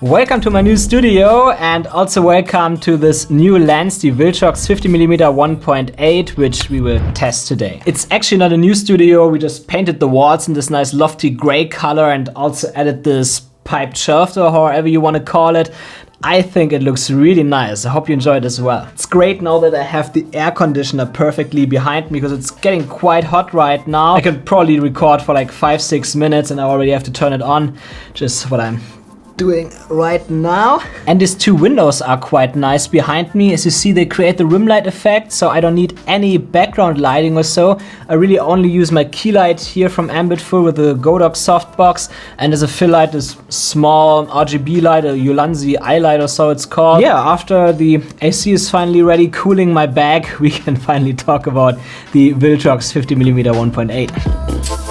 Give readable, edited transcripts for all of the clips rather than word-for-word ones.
Welcome to my new studio and also welcome to this new lens, the VILTROX 50mm 1.8, which we will test today. It's actually not a new studio, we just painted the walls in this nice lofty gray color and also added this piped shelf or however you want to call it. I think it looks really nice. I hope you enjoy it as well. It's great now that I have the air conditioner perfectly behind me because it's getting quite hot right now. I could probably record for like 5-6 minutes and I already have to turn it on, just what I'm doing right now. And these two windows are quite nice behind me. As you see, they create the rim light effect, so I don't need any background lighting or so. I really only use my key light here from Ambitful with the Godox softbox, and as a fill light, this small RGB light, a Ulanzi eye light or so it's called. Yeah, after the AC is finally ready cooling my bag, we can finally talk about the VILTROX 50mm 1.8.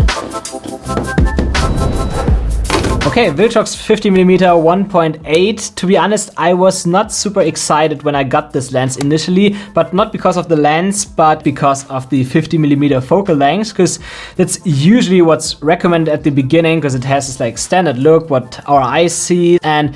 Okay, VILTROX 50mm 1.8. To be honest, I was not super excited when I got this lens initially, but not because of the lens, but because of the 50mm focal length, because that's usually what's recommended at the beginning, because it has this like standard look, what our eyes see, and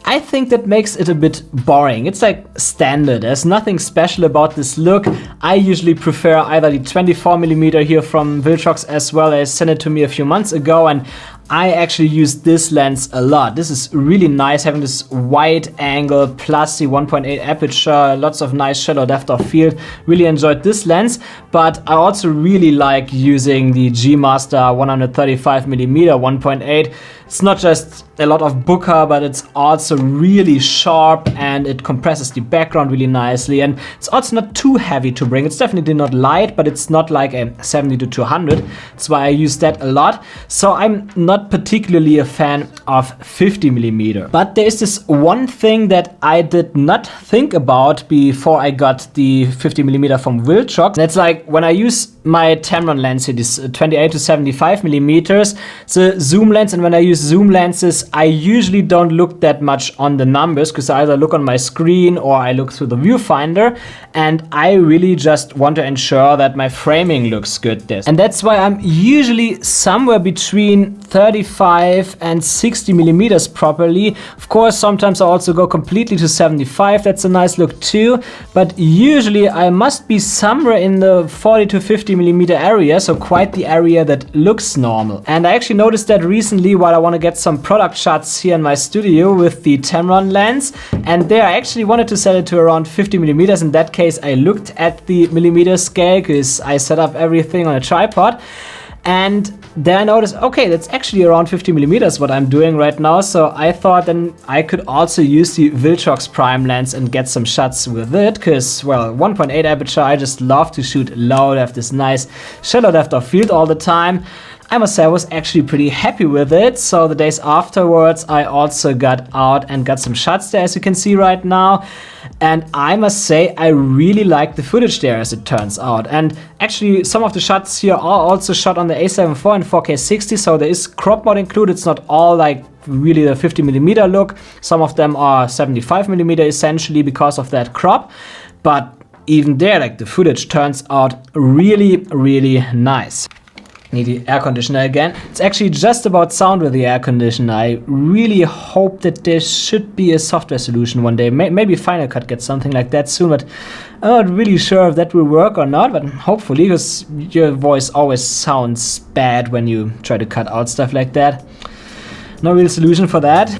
I think that makes it a bit boring. It's like standard. There's nothing special about this look. I usually prefer either the 24mm here from VILTROX as well as sent it to me a few months ago, and I actually use this lens a lot. This is really nice, having this wide angle plus the 1.8 aperture, lots of nice shallow depth of field. Really enjoyed this lens, but I also really like using the G Master 135mm 1.8. It's not just a lot of bokeh, but it's also really sharp and it compresses the background really nicely. And it's also not too heavy to bring. It's definitely not light, but it's not like a 70-200. That's why I use that a lot. So I'm not particularly a fan of 50mm. But there is this one thing that I did not think about before I got the 50mm from VILTROX. That's like when I use my Tamron lens here, this 28-75mm, it's a zoom lens, and when I use zoom lenses, I usually don't look that much on the numbers because I either look on my screen or I look through the viewfinder, and I really just want to ensure that my framing looks good there. And that's why I'm usually somewhere between 35 and 60mm properly. Of course, sometimes I also go completely to 75. That's a nice look too, but usually I must be somewhere in the 40-50mm area, so quite the area that looks normal. And I actually noticed that recently while I want to get some product shots here in my studio with the Tamron lens, and there I actually wanted to set it to around 50mm. In that case, I looked at the millimeter scale because I set up everything on a tripod. And then I noticed, okay, that's actually around 50mm what I'm doing right now. So I thought then I could also use the VILTROX prime lens and get some shots with it. Because, well, 1.8 aperture, I just love to shoot low, have this nice shallow depth of field all the time. I must say I was actually pretty happy with it. So the days afterwards, I also got out and got some shots there, as you can see right now. And I must say, I really like the footage there, as it turns out. And actually, some of the shots here are also shot on the A7 IV and 4K 60, so there is crop mode included. It's not all like really the 50mm look. Some of them are 75mm essentially because of that crop. But even there, like the footage turns out really, really nice. Need the air conditioner again. It's actually just about sound with the air conditioner. I really hope that there should be a software solution one day. Maybe Final Cut gets something like that soon, but I'm not really sure if that will work or not, but hopefully, because your voice always sounds bad when you try to cut out stuff like that. No real solution for that.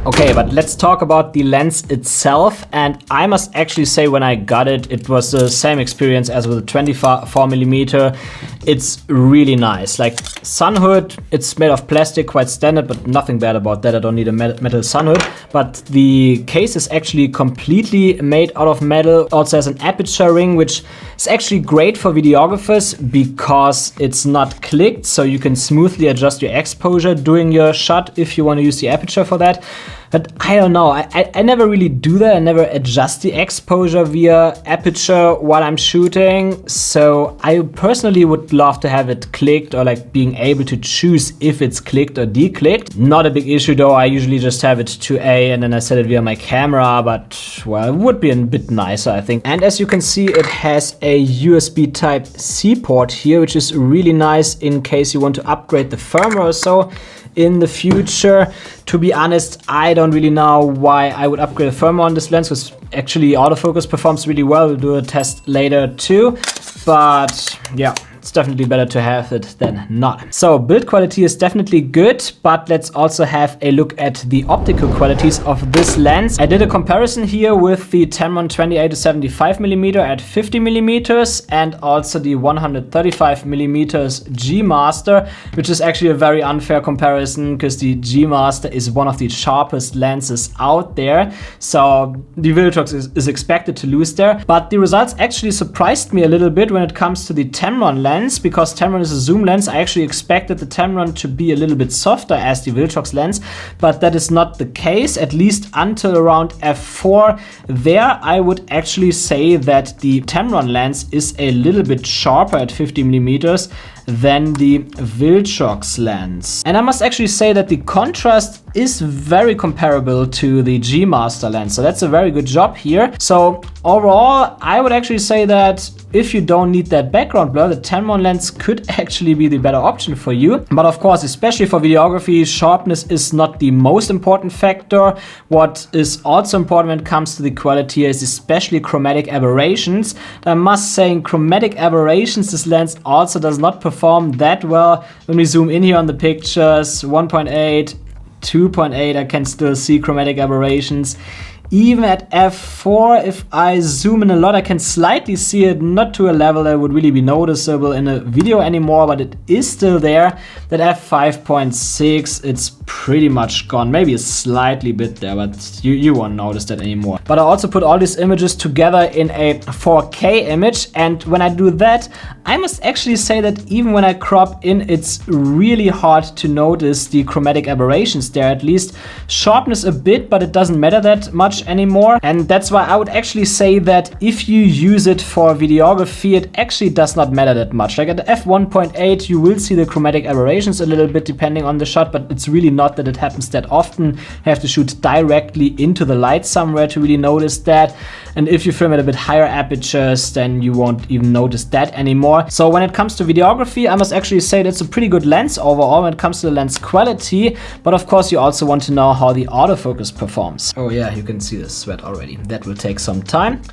Okay, but let's talk about the lens itself, and I must actually say when I got it, it was the same experience as with the 24mm. It's really nice. Like sun hood, it's made of plastic, quite standard, but nothing bad about that. I don't need a metal sun hood. But the case is actually completely made out of metal. Also has an aperture ring, which is actually great for videographers because it's not clicked, so you can smoothly adjust your exposure during your shot if you want to use the aperture for that. But I don't know, I never really do that. I never adjust the exposure via aperture while I'm shooting. So I personally would love to have it clicked, or like being able to choose if it's clicked or declicked. Not a big issue though. I usually just have it to A and then I set it via my camera, but well, it would be a bit nicer, I think. And as you can see, it has a USB Type-C port here, which is really nice in case you want to upgrade the firmware or so. in the future. To be honest, I don't really know why I would upgrade the firmware on this lens, because actually autofocus performs really well. We'll do a test later too, but yeah, it's definitely better to have it than not. So build quality is definitely good, but let's also have a look at the optical qualities of this lens. I did a comparison here with the Tamron 28-75mm at 50mm and also the 135mm G Master, which is actually a very unfair comparison because the G Master is one of the sharpest lenses out there. So the VILTROX is expected to lose there, but the results actually surprised me a little bit when it comes to the Tamron lens. Because Tamron is a zoom lens, I actually expected the Tamron to be a little bit softer as the VILTROX lens, but that is not the case, at least until around f4. There I would actually say that the Tamron lens is a little bit sharper at 50mm than the VILTROX lens. And I must actually say that the contrast is very comparable to the G Master lens, so that's a very good job here. So overall, I would actually say that if you don't need that background blur, the Tamron lens could actually be the better option for you. But of course, especially for videography, sharpness is not the most important factor. What is also important when it comes to the quality is especially chromatic aberrations. I must say, in chromatic aberrations, this lens also does not perform that well. When we zoom in here on the pictures, 1.8, 2.8, I can still see chromatic aberrations. Even at f4, if I zoom in a lot, I can slightly see it, not to a level that would really be noticeable in a video anymore, but it is still there. That f5.6, it's pretty much gone. Maybe a slightly bit there, but you won't notice that anymore. But I also put all these images together in a 4K image, and when I do that, I must actually say that even when I crop in, it's really hard to notice the chromatic aberrations there. At least sharpness a bit, but it doesn't matter that much anymore. And that's why I would actually say that if you use it for videography, it actually does not matter that much. Like at f1.8, you will see the chromatic aberrations a little bit depending on the shot, but it's really not that it happens that often. You have to shoot directly into the light somewhere to really notice that. And if you film at a bit higher apertures, then you won't even notice that anymore. So when it comes to videography, I must actually say that's a pretty good lens overall when it comes to the lens quality. But of course, you also want to know how the autofocus performs. Oh yeah, you can see the sweat already. That will take some time.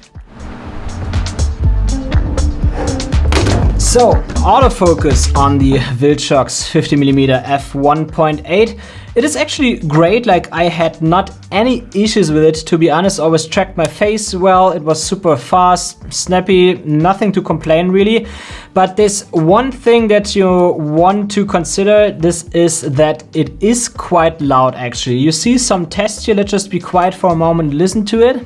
So, autofocus on the VILTROX 50mm f1.8. It is actually great. Like, I had not any issues with it, to be honest. Always tracked my face well. It was super fast, snappy, nothing to complain really. But there's one thing that you want to consider. This is that it is quite loud actually. You see some tests here. Let's just be quiet for a moment and listen to it.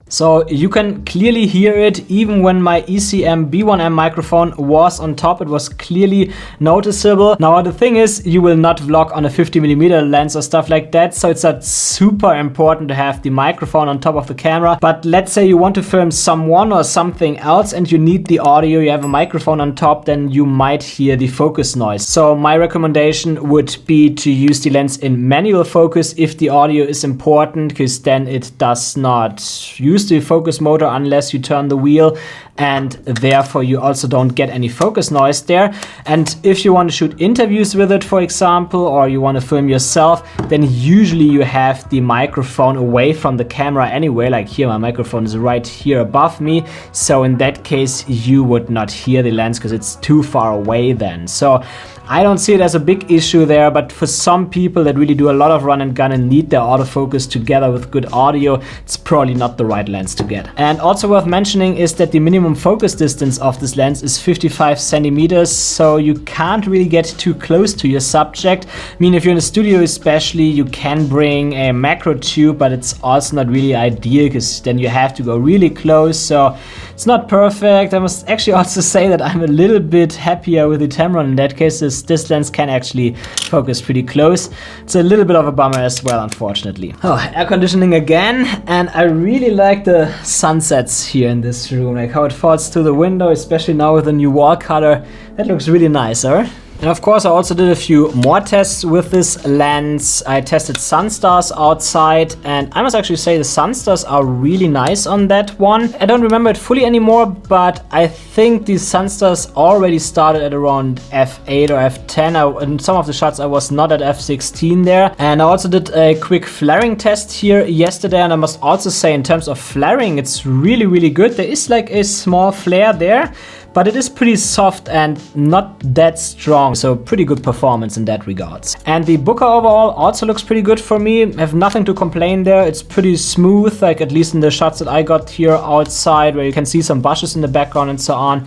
So you can clearly hear it even when my ECM B1M microphone was on top. It was clearly noticeable. Now the thing is, you will not vlog on a 50mm lens or stuff like that, so it's not super important to have the microphone on top of the camera. But let's say you want to film someone or something else and you need the audio, you have a microphone on top, then you might hear the focus noise. So my recommendation would be to use the lens in manual focus if the audio is important, because then it does not use the focus motor unless you turn the wheel, and therefore you also don't get any focus noise there. And if you want to shoot interviews with it, for example, or you want to film yourself, then usually you have the microphone away from the camera anyway. Like here, my microphone is right here above me, so in that case you would not hear the lens because it's too far away then. So I don't see it as a big issue there, but for some people that really do a lot of run and gun and need their autofocus together with good audio, it's probably not the right lens to get. And also worth mentioning is that the minimum focus distance of this lens is 55 centimeters, so you can't really get too close to your subject. I mean, if you're in a studio especially, you can bring a macro tube, but it's also not really ideal because then you have to go really close, so it's not perfect. I must actually also say that I'm a little bit happier with the Tamron in that case. This lens can actually focus pretty close. It's a little bit of a bummer as well, unfortunately. Oh, air conditioning again, and I really like the sunsets here in this room, like how it falls through the window, especially now with the new wall color. That looks really nice, huh? And of course, I also did a few more tests with this lens. I tested sunstars outside, and I must actually say the sunstars are really nice on that one. I don't remember it fully anymore, but I think these sunstars already started at around f8 or f10. In some of the shots I was not at f16 there. And I also did a quick flaring test here yesterday, and I must also say in terms of flaring, it's really good. There is like a small flare there, but it is pretty soft and not that strong, so pretty good performance in that regards. And the bokeh overall also looks pretty good for me. I have nothing to complain there. It's pretty smooth, like at least in the shots that I got here outside, where you can see some bushes in the background and so on.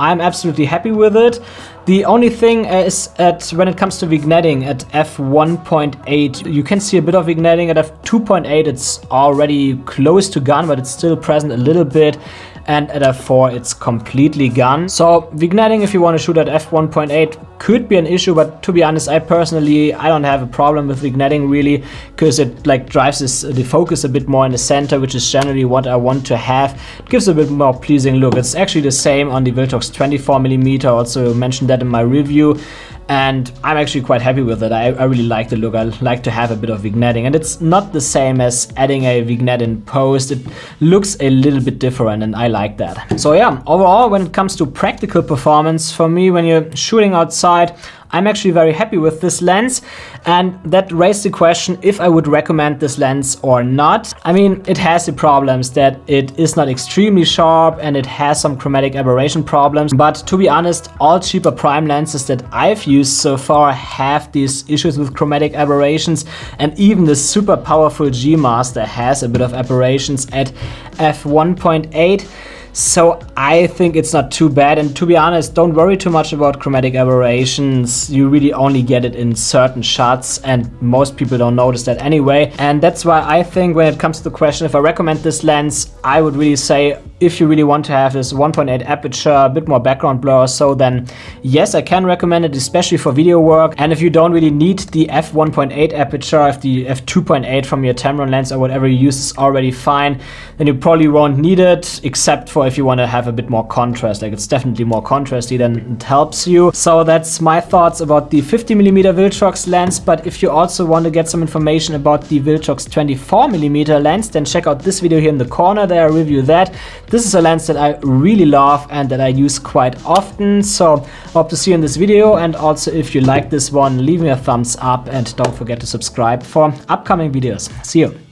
I'm absolutely happy with it. The only thing is when it comes to vignetting at f1.8, you can see a bit of vignetting. At f2.8, it's already close to gone, but it's still present a little bit. And at f4 it's completely gone. So vignetting, if you want to shoot at f1.8, could be an issue, but to be honest, I don't have a problem with vignetting really, because it like drives the focus a bit more in the center, which is generally what I want to have. It gives a bit more pleasing look. It's actually the same on the VILTROX 24mm. I also mentioned that in my review. And I'm actually quite happy with it. I really like the look. I like to have a bit of vignetting, and it's not the same as adding a vignette in post. It looks a little bit different, and I like that. So yeah, overall, when it comes to practical performance, for me, when you're shooting outside, I'm actually very happy with this lens, and that raised the question if I would recommend this lens or not. I mean, it has the problems that it is not extremely sharp and it has some chromatic aberration problems, but to be honest, all cheaper prime lenses that I've used so far have these issues with chromatic aberrations, and even the super powerful G Master has a bit of aberrations at f1.8. So I think it's not too bad, and to be honest, don't worry too much about chromatic aberrations. You really only get it in certain shots, and most people don't notice that anyway. And that's why I think when it comes to the question if I recommend this lens, I would really say if you really want to have this 1.8 aperture, a bit more background blur or so, then yes, I can recommend it, especially for video work. And if you don't really need the f1.8 aperture, if the f2.8 from your Tamron lens or whatever you use is already fine, then you probably won't need it, except for if you want to have a bit more contrast. Like, it's definitely more contrasty, then it helps you. So that's my thoughts about the 50mm VILTROX lens. But if you also want to get some information about the VILTROX 24mm lens, then check out this video here in the corner. There I review that. This is a lens that I really love and that I use quite often. So I hope to see you in this video, and also if you like this one, leave me a thumbs up and don't forget to subscribe for upcoming videos. See you.